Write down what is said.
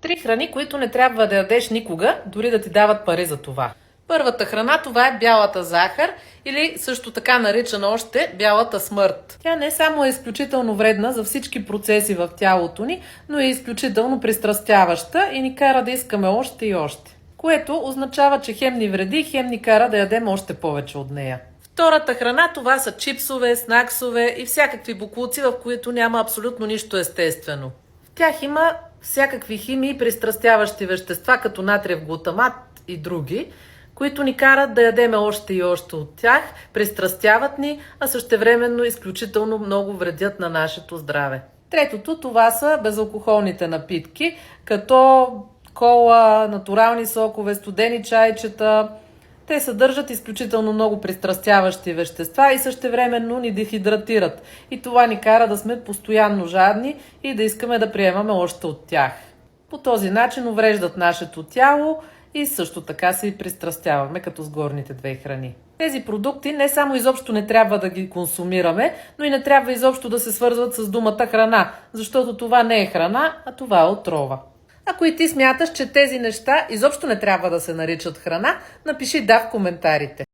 3 храни, които не трябва да ядеш никога, дори да ти дават пари за това. Първата храна, това е бялата захар или също така наричана още бялата смърт. Тя не само е изключително вредна за всички процеси в тялото ни, но е изключително пристрастяваща и ни кара да искаме още и още. Което означава, че хем ни вреди, хем ни кара да ядем още повече от нея. Втората храна, това са чипсове, снаксове и всякакви боклуци, в които няма абсолютно нищо естествено. В тях има всякакви химии и пристрастяващи вещества, като натриев глутамат и други, които ни карат да ядеме още и още от тях, пристрастяват ни, а същевременно изключително много вредят на нашето здраве. Третото, това са безалкохолните напитки, като кола, натурални сокове, студени чайчета. Те съдържат изключително много пристрастяващи вещества и същевременно ни дехидратират. И това ни кара да сме постоянно жадни и да искаме да приемаме още от тях. По този начин увреждат нашето тяло и също така се и пристрастяваме, като с горните две храни. Тези продукти не само изобщо не трябва да ги консумираме, но и не трябва изобщо да се свързват с думата храна, защото това не е храна, а това е отрова. Ако и ти смяташ, че тези неща изобщо не трябва да се наричат храна, напиши да в коментарите.